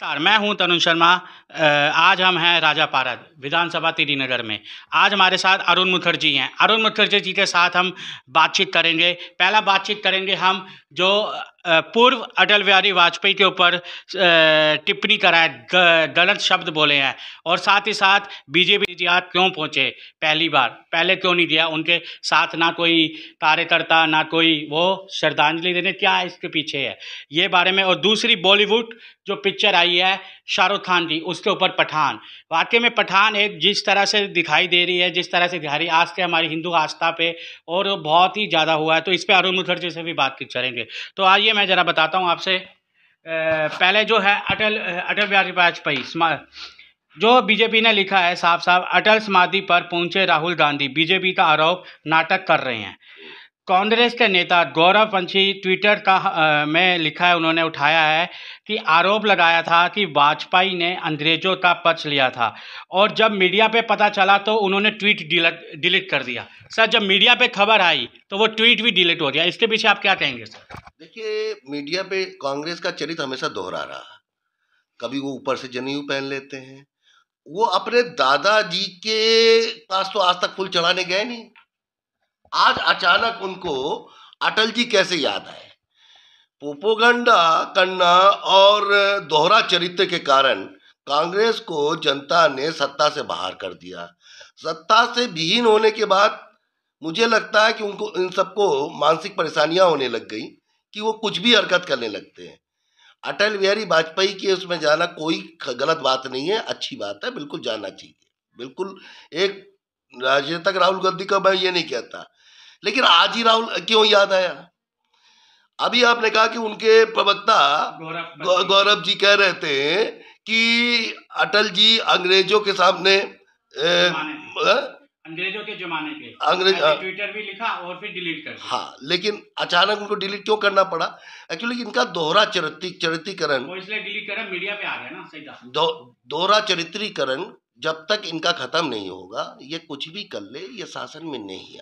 नमस्कार, मैं हूं तरुण शर्मा। आज हम हैं राजा पारद विधानसभा त्रिनगर में। आज हमारे साथ अरुण मुखर्जी हैं। अरुण मुखर्जी जी के साथ हम बातचीत करेंगे। पहला बातचीत करेंगे हम जो पूर्व अटल बिहारी वाजपेयी के ऊपर टिप्पणी कराए, गलत शब्द बोले हैं, और साथ ही साथ बीजेपी जी आज क्यों पहुंचे पहली बार, पहले क्यों नहीं दिया उनके साथ, ना कोई कार्यकर्ता ना कोई वो श्रद्धांजलि देने, क्या इसके पीछे है ये बारे में। और दूसरी, बॉलीवुड जो पिक्चर आई है शाहरुख खान जी, उसके ऊपर पठान। वाकई में पठान एक जिस तरह से दिखाई दे रही है, जिस तरह से दिखा रही है आज के हमारी हिंदू आस्था पे, और बहुत ही ज़्यादा हुआ है, तो इस पे अरुण मुखर्जी से भी बात करेंगे। तो आइए मैं ज़रा बताता हूँ आपसे। पहले जो है अटल बिहारी वाजपेयी जो बीजेपी ने लिखा है साफ साफ, अटल समाधि पर पहुंचे राहुल गांधी, बीजेपी का आरोप नाटक कर रहे हैं। कांग्रेस के नेता गौरव पंछी ट्विटर में लिखा है, उन्होंने उठाया है कि आरोप लगाया था कि वाजपेयी ने अंग्रेजों का पक्ष लिया था, और जब मीडिया पे पता चला तो उन्होंने ट्वीट डिलीट कर दिया। सर, जब मीडिया पे खबर आई तो वो ट्वीट भी डिलीट हो गया, इसके पीछे आप क्या कहेंगे सर? देखिए, मीडिया पे कांग्रेस का चरित्र हमेशा दोहरा रहा। कभी वो ऊपर से जनेऊ पहन लेते हैं। वो अपने दादाजी के पास तो आज तक फूल चढ़ाने गए नहीं। आज अचानक उनको अटल जी कैसे याद आए? प्रोपोगंडा करना और दोहरा चरित्र के कारण कांग्रेस को जनता ने सत्ता से बाहर कर दिया। सत्ता से विहीन होने के बाद मुझे लगता है कि उनको इन सबको मानसिक परेशानियां होने लग गई कि वो कुछ भी हरकत करने लगते हैं। अटल बिहारी वाजपेयी के उसमें जाना कोई गलत बात नहीं है, अच्छी बात है, बिल्कुल जाना चाहिए। बिल्कुल एक राजनेता राहुल गांधी का मैं ये नहीं कहता, लेकिन आज ही राहुल क्यों याद आया? अभी आपने कहा कि उनके प्रवक्ता गौरव जी कह रहे थे कि अटल जी अंग्रेजों के सामने अंग्रेजों के जमाने के ट्विटर भी लिखा और फिर डिलीट कर दिया। हाँ, लेकिन अचानक उनको डिलीट क्यों करना पड़ा? एक्चुअली इनका दोहरा चरित्रीकरण, वो इसलिए डिलीट करा, मीडिया पे आ गया ना, सही दोहरा चरित्रीकरण जब तक इनका खत्म नहीं होगा, ये कुछ भी कर ले, ये शासन में नहीं है।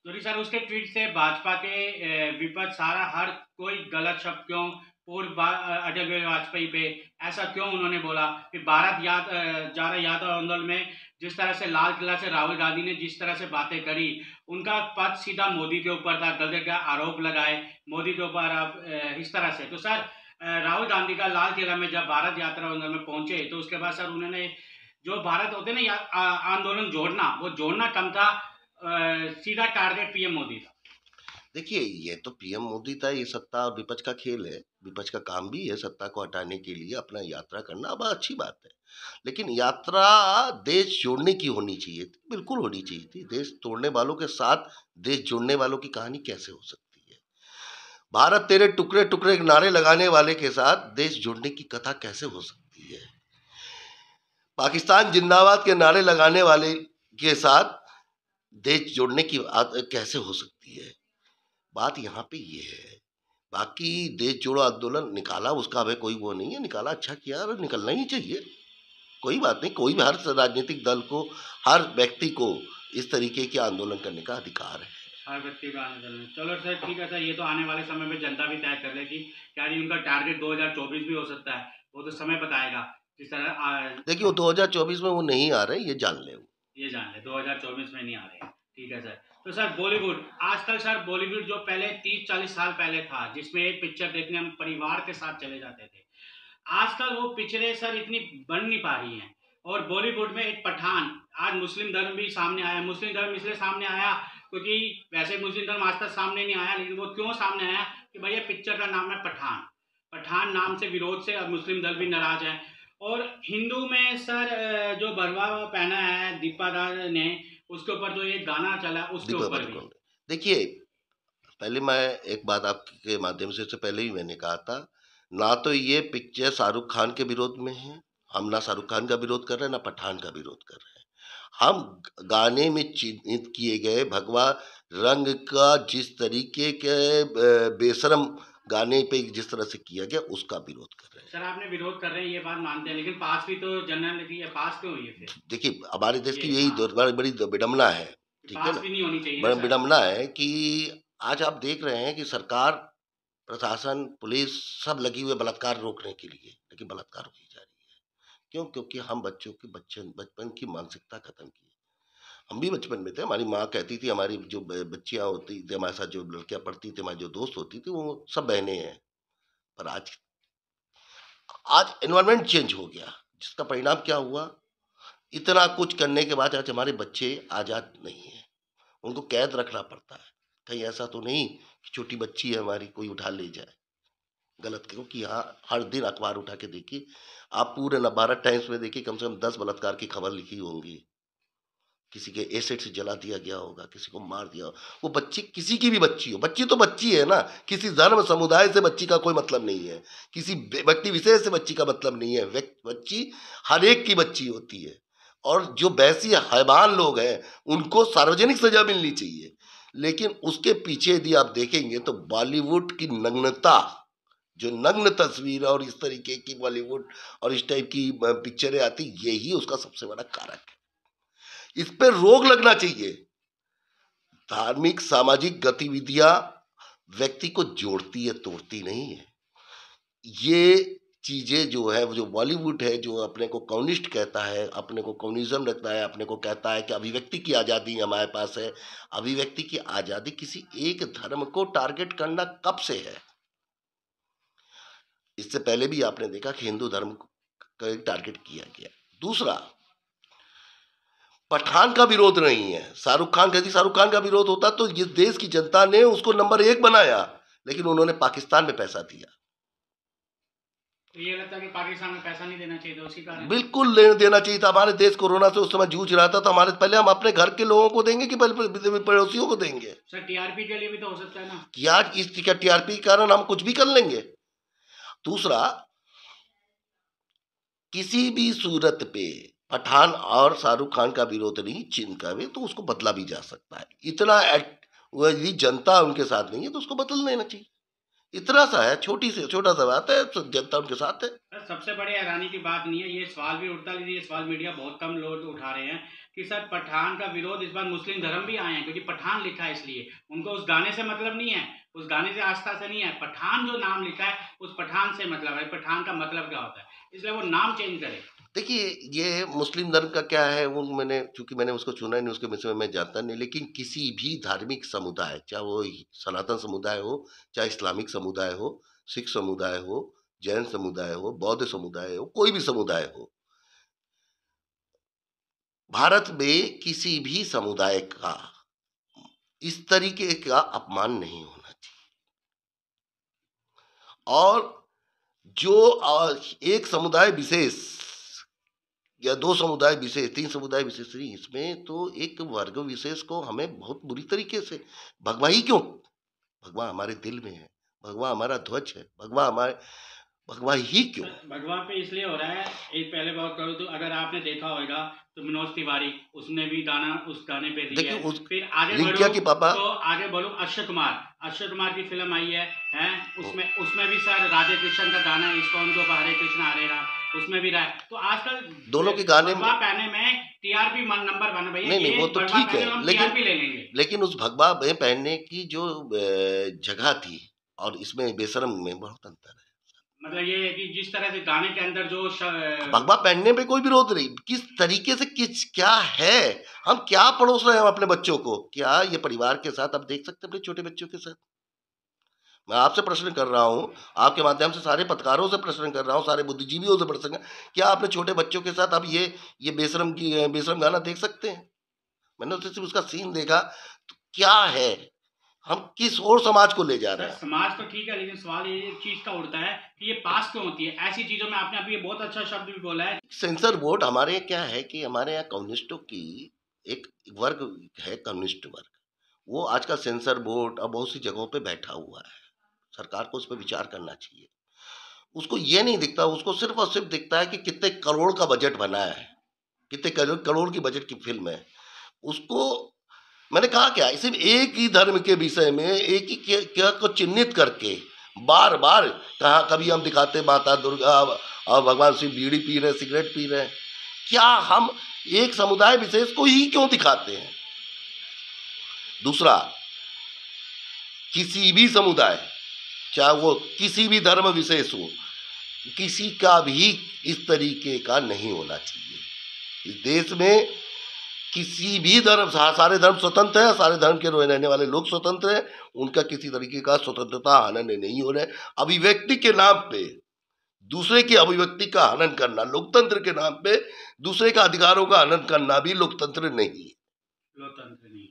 तो सर, उसके ट्वीट से भाजपा के विपक्ष सारा हर कोई गलत शब्द क्यों पूर्व अटल बिहारी वाजपेयी पे ऐसा क्यों उन्होंने बोला कि भारत याद आंदोलन में जिस तरह से लाल किला से राहुल गांधी ने जिस तरह से बातें करी, उनका पद सीधा मोदी के ऊपर था, गलत का आरोप लगाए मोदी के ऊपर आप इस तरह से। तो सर, राहुल गांधी का लाल किला में जब भारत यात्रा आंदोलन में पहुंचे, तो उसके बाद सर उन्होंने जो भारत होते ना आंदोलन जोड़ना, वो जोड़ना कम था, सीधा टारगेट पीएम मोदी था। देखिए, ये तो पीएम मोदी था, ये सत्ता और विपक्ष का खेल है। विपक्ष का काम भी है सत्ता को हटाने के लिए अपना यात्रा करना, अब अच्छी बात है, लेकिन यात्रा देश जोड़ने की होनी चाहिए थी, बिल्कुल होनी चाहिए थी। देश तोड़ने वालों के साथ देश जोड़ने वालों की कहानी कैसे हो सकती है? भारत तेरे टुकड़े टुकड़े नारे लगाने वाले के साथ देश जोड़ने की कथा कैसे हो सकती है? पाकिस्तान जिंदाबाद के नारे लगाने वाले के साथ देश जोड़ने की कैसे हो सकती है? बात यहाँ पे ये है। बाकी देश जोड़ो आंदोलन निकाला, उसका हमें कोई वो नहीं है, निकाला, अच्छा किया, और निकलना ही चाहिए, कोई बात नहीं। कोई भी, हर राजनीतिक दल को, हर व्यक्ति को इस तरीके के आंदोलन करने का अधिकार है। हर व्यक्ति का आंदोलन। चलो सर, ठीक है सर, ये तो आने वाले समय में जनता भी तय कर लेगी, क्या नहीं उनका टारगेट 2024 भी हो सकता है, वो तो समय बताएगा। जिस तरह देखिए, वो 2024 में वो नहीं आ रहे, ये जान ले, 2024 में नहीं आ रहे। ठीक है सर। तो सर, बॉलीवुड आजकल, सर बॉलीवुड जो पहले 30-40 साल पहले था, जिसमें एक पिक्चर देखने हम परिवार के साथ चले जाते थे, आजकल वो पिक्चरें सर इतनी बन नहीं पा रही हैं। और बॉलीवुड में एक पठान, आज मुस्लिम धर्म भी सामने आया। मुस्लिम धर्म इसलिए सामने आया क्योंकि वैसे मुस्लिम धर्म आज तक सामने नहीं आया, लेकिन वो क्यों सामने आया कि भैया पिक्चर का नाम है पठान। पठान नाम से विरोध से अब मुस्लिम दल भी नाराज है। और हिंदू में सर जो भरवा पहना है दीपादार ने, उसके ऊपर जो ये गाना चला, उसके ऊपर भी देखिए, पहले मैं एक बात आपके माध्यम से पहले ही मैंने कहा था, ना तो ये पिक्चर शाहरुख खान के विरोध में है, हम ना शाहरुख खान का विरोध कर रहे हैं, ना पठान का विरोध कर रहे हैं। हम गाने में चिन्हित किए गए भगवा रंग का जिस तरीके के बेशरम गाने पे जिस तरह से किया गया, उसका विरोध कर रहे हैं। सर, आपने विरोध कर रहे हैं, ये बात मानते हैं, लेकिन पास भी तो जनरल की है, पास क्यों हुई है फिर? देखिए, हमारे देश की यही बड़ी विडम्बना है, ठीक है ना, भी नहीं होनी चाहिए। बड़ी विडम्बना है कि आज आप देख रहे हैं कि सरकार प्रशासन, पुलिस सब लगी हुई है बलात्कार रोकने के लिए, लेकिन बलात्कार होती जा रही है। क्यों? क्योंकि हम बच्चों की बचपन की मानसिकता खत्म की है। हम भी बचपन में थे, हमारी माँ कहती थी, हमारी जो बच्चियाँ होती थी हमारे साथ, जो लड़कियाँ पढ़ती थी, हमारी जो दोस्त होती थी, वो सब बहनें हैं। पर आज आज एनवायरनमेंट चेंज हो गया, जिसका परिणाम क्या हुआ? इतना कुछ करने के बाद आज हमारे बच्चे आज़ाद नहीं है, उनको कैद रखना पड़ता है। कहीं ऐसा तो नहीं कि छोटी बच्ची है हमारी, कोई उठा ले जाए गलत, क्योंकि यहाँ हर दिन अखबार उठा के देखिए आप, पूरे नवभारत टाइम्स में देखिए, कम से कम 10 बलात्कार की खबर लिखी होंगी। किसी के एसिड से जला दिया गया होगा, किसी को मार दिया होगा। वो बच्ची, किसी की भी बच्ची हो, बच्ची तो बच्ची है ना, किसी धर्म समुदाय से बच्ची का कोई मतलब नहीं है, किसी व्यक्ति विशेष से बच्ची का मतलब नहीं है। बच्ची हर एक की बच्ची होती है, और जो वैसी हैवान लोग हैं उनको सार्वजनिक सजा मिलनी चाहिए। लेकिन उसके पीछे यदि आप देखेंगे तो बॉलीवुड की नग्नता, जो नग्न तस्वीर और इस तरीके की बॉलीवुड और इस टाइप की पिक्चरें आती, यही उसका सबसे बड़ा कारक है। इस पे रोक लगना चाहिए। धार्मिक सामाजिक गतिविधियां व्यक्ति को जोड़ती है, तोड़ती नहीं है। ये चीजें जो है, जो बॉलीवुड है, जो अपने को कम्युनिस्ट कहता है, अपने को कम्युनिज्म रखता है, अपने को कहता है कि अभिव्यक्ति की आज़ादी हमारे पास है। अभिव्यक्ति की आज़ादी किसी एक धर्म को टारगेट करना कब से है? इससे पहले भी आपने देखा कि हिंदू धर्म का टारगेट किया गया। दूसरा, पठान का विरोध नहीं है। शाहरुख खान कहती, शाहरुख खान का विरोध होता तो इस देश की जनता ने उसको नंबर 1 बनाया, लेकिन उन्होंने पाकिस्तान में पैसा दिया। तो ये लगता है कि पाकिस्तान में पैसा नहीं देना चाहिए था, उसी कारण बिल्कुल देना चाहिए था। हमारे देश कोरोना से उस समय जूझ रहा था, तो हमारे पहले हम अपने घर के लोगों को देंगे कि पहले पड़ोसियों को देंगे? सर टीआरपी के लिए भी तो हो सकता है ना कि आज इस टीआरपी के कारण हम कुछ भी कर लेंगे। दूसरा, किसी भी सूरत पे पठान और शाहरुख खान का विरोध नहीं, चीन का भी, तो उसको बदला भी जा सकता है। इतना यदि जनता उनके साथ नहीं है तो उसको बदल देना चाहिए। इतना सा है, छोटा सा बात है, जनता उनके साथ है। सर सबसे बड़ी हैरानी की बात नहीं है, ये सवाल भी उठता, लेकिन ये सवाल मीडिया बहुत कम लोग उठा रहे हैं कि सर पठान का विरोध इस बार मुस्लिम धर्म भी आए हैं, क्योंकि पठान लिखा है, इसलिए उनको उस गाने से मतलब नहीं है, उस गाने से आस्था से नहीं है। पठान जो नाम लिखा है उस पठान से मतलब है। पठान का मतलब क्या होता है, इसलिए वो नाम चेंज करे। देखिए, ये मुस्लिम धर्म का क्या है, वो चूंकि मैंने उसको चुना नहीं, उसके विषय में मैं जानता नहीं, लेकिन किसी भी धार्मिक समुदाय, चाहे वो सनातन समुदाय हो, चाहे इस्लामिक समुदाय हो, सिख समुदाय हो, जैन समुदाय हो, बौद्ध समुदाय हो, कोई भी समुदाय हो, भारत में किसी भी समुदाय का इस तरीके का अपमान नहीं होना चाहिए। और जो एक समुदाय विशेष या 2 समुदाय विशेष, 3 समुदाय विशेष नहीं, इसमें तो एक वर्ग विशेष को हमें बहुत बुरी तरीके से, भगवा ही क्यों? भगवा हमारे दिल में है, भगवा हमारा ध्वज है, भगवा ही क्यों? भगवा पे इसलिए हो रहा है, एक पहले बात करूँ तो अगर आपने देखा होगा तो मनोज तिवारी, उसने भी गाना उस गाने पे दिया है। फिर आगे बढ़ो कि पापा, तो आगे बढ़ो, अक्षय कुमार की फिल्म आई है उसमें भी सर राधे कृष्ण का गाना, इस्कॉन को हरे कृष्ण हरे राम, उसमें भी रहा है। तो आजकल दोनों के गाने भगवा पहने में टीआरपी नंबर 1 भैया। नहीं, वो तो ठीक है, लेकिन उस भगवा में पहनने की जो जगह थी और इसमें बेशरम में बहुत अंतर है। मतलब ये है कि जिस तरह से गाने के अंदर जो भगवा पहनने पे कोई विरोध नहीं, किस तरीके से क्या है, हम क्या परोस रहे हैं अपने बच्चों को, क्या ये परिवार के साथ आप देख सकते हैं, अपने छोटे बच्चों के साथ? मैं आपसे प्रश्न कर रहा हूँ, आपके माध्यम से सारे पत्रकारों से प्रश्न कर रहा हूँ, सारे बुद्धिजीवियों से प्रश्न, क्या अपने छोटे बच्चों के साथ आप ये बेशरम गाना देख सकते हैं? मैंने उससे सिर्फ उसका सीन देखा, तो क्या है, हम किस और समाज को ले जा रहे हैं? समाज तो ठीक है, लेकिन सवाल ये चीज का उठता है कि ये पास क्यों होती है ऐसी चीजों में। आपने अभी ये बहुत अच्छा शब्द भी बोला है, सेंसर बोर्ड। हमारे क्या है कि हमारे यहाँ कम्युनिस्टों की एक वर्ग है, कम्युनिस्ट वर्ग, वो आज का सेंसर बोर्ड अब बहुत सी जगहों पे बैठा हुआ है। सरकार को उस पर विचार करना चाहिए। उसको ये नहीं दिखता, उसको सिर्फ और सिर्फ दिखता है कि कितने करोड़ का बजट बना है, कितने करोड़ की बजट की फिल्म है। उसको मैंने कहा क्या, सिर्फ एक ही धर्म के विषय में एक ही क्या को चिन्हित करके बार बार कहा, कभी हम दिखाते माता दुर्गा और भगवान शिव बीड़ी पी रहे, सिगरेट पी रहे, क्या हम एक समुदाय विशेष को ही क्यों दिखाते हैं? दूसरा, किसी भी समुदाय चाहे वो किसी भी धर्म विशेष हो, किसी का भी इस तरीके का नहीं होना चाहिए। इस देश में किसी भी धर्म, सारे धर्म स्वतंत्र है, सारे धर्म के रहने वाले लोग स्वतंत्र हैं, उनका किसी तरीके का स्वतंत्रता हनन नहीं हो रहा है। अभिव्यक्ति के नाम पे दूसरे की अभिव्यक्ति का हनन करना, लोकतंत्र के नाम पे दूसरे का अधिकारों का हनन करना भी लोकतंत्र नहीं है। लोकतंत्र नहीं।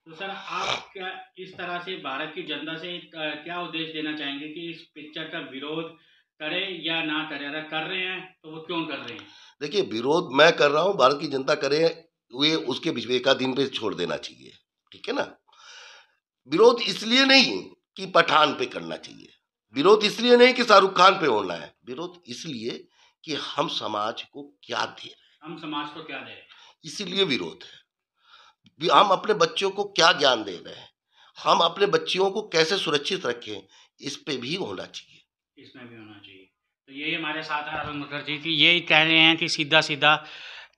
तो सर, आप क्या इस तरह से भारत की जनता से क्या उद्देश्य देना चाहेंगे कि इस पिक्चर का विरोध करें या ना करें? अगर कर रहे हैं तो वो क्यों कर रहे हैं? देखिए, विरोध मैं कर रहा हूँ, भारत की जनता करे, वे उसके बीच में एक दिन पे छोड़ देना चाहिए, ठीक है ना। विरोध इसलिए नहीं कि पठान पे करना चाहिए, विरोध इसलिए नहीं कि शाहरुख खान पे होना है, विरोध इसलिए कि हम समाज को क्या दे रहे हैं, हम समाज को क्या दे रहे हैं, इसीलिए विरोध है। हम अपने बच्चों को क्या ज्ञान दे रहे हैं, हम अपने बच्चियों को कैसे सुरक्षित रखें, इस पे भी होना चाहिए, इसमें भी होना चाहिए। तो यही हमारे साथ है अरुण मुखर्जी की, यही कह रहे हैं कि सीधा सीधा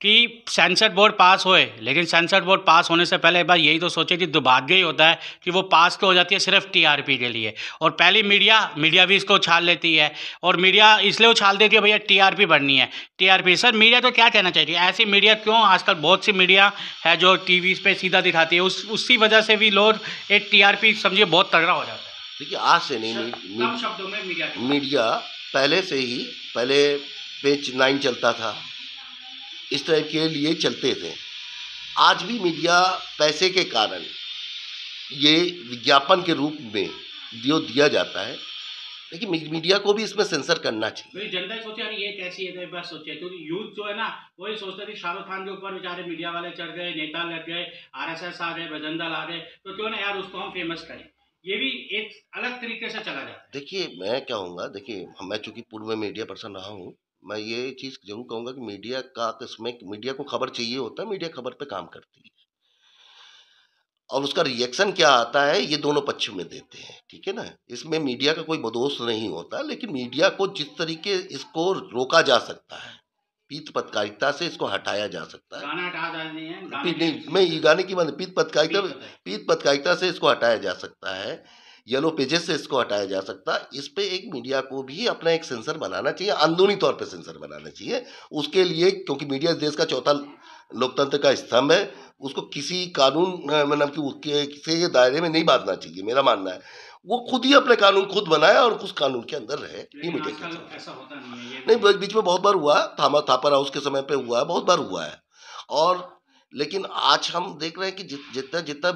कि सेंसर बोर्ड पास होए, लेकिन सेंसर बोर्ड पास होने से पहले एक बार यही तो सोचे कि दुर्भाग्य ही होता है कि वो पास तो हो जाती है सिर्फ टीआरपी के लिए, और पहली मीडिया भी इसको उछाल लेती है, और मीडिया इसलिए उछाल देती है भैया टीआरपी बढ़नी है, टीआरपी। सर, मीडिया तो क्या कहना चाहिए, ऐसी मीडिया क्यों? आजकल बहुत सी मीडिया है जो टीवी पे सीधा दिखाती है, उसी वजह से भी लोग एक टीआरपी समझिए बहुत तगड़ा हो जाता है। देखिए, आज से नहीं, कम शब्दों में मीडिया पहले से ही, पहले पेज 9 चलता था, इस तरह के लिए चलते थे। आज भी मीडिया पैसे के कारण ये विज्ञापन के रूप में जो दिया जाता है, लेकिन मीडिया को भी इसमें सेंसर करना चाहिए। जनता सोचे यार ये कैसी है, तो बस सोचे, क्योंकि यूथ जो है ना वही सोचते थे शाहरुख खान के ऊपर बेचारे मीडिया वाले चढ़ गए, नेता लग गए, आरएसएस आ गए, भजन दल आ गए, तो क्यों ना यार उसको हम फेमस करें। ये भी एक अलग तरीके से चला जाता है। देखिए, मैं कहूँगा, देखिए मैं चूंकि पूर्व में मीडिया पर्सन रहा हूँ, मैं ये चीज़ जरूर कहूँगा कि मीडिया का इसमें, मीडिया को खबर चाहिए होता है, मीडिया खबर पे काम करती है, और उसका रिएक्शन क्या आता है ये दोनों पक्ष में देते हैं, ठीक है ना। इसमें मीडिया का कोई बदोश नहीं होता, लेकिन मीडिया को जिस तरीके इसको रोका जा सकता है, पीत पत्रकारिता से इसको हटाया जा सकता है, गाना हटा देनी है, नहीं, मैं ये गाने की बात, पीत पत्रकारिता से इसको हटाया जा सकता है, येलो पेजेस से इसको हटाया जा सकता है। इस पे एक मीडिया को भी अपना एक सेंसर बनाना चाहिए, अंदरूनी तौर पे सेंसर बनाना चाहिए उसके लिए, क्योंकि मीडिया देश का चौथा लोकतंत्र का स्तंभ है, उसको किसी कानून मतलब कि से दायरे में नहीं बांधना चाहिए, मेरा मानना है। वो खुद ही अपने कानून खुद बनाए और उस कानून के अंदर रहे। ये मीडिया के ऐसा होता नहीं है, नहीं, बीच में बहुत बार हुआ, थापर हाउस के समय पे हुआ है, बहुत बार हुआ है, और लेकिन आज हम देख रहे हैं कि जितना जितना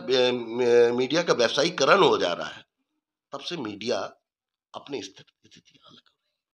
मीडिया का व्यवसायीकरण हो जा रहा है, तब से मीडिया अपनी स्थिति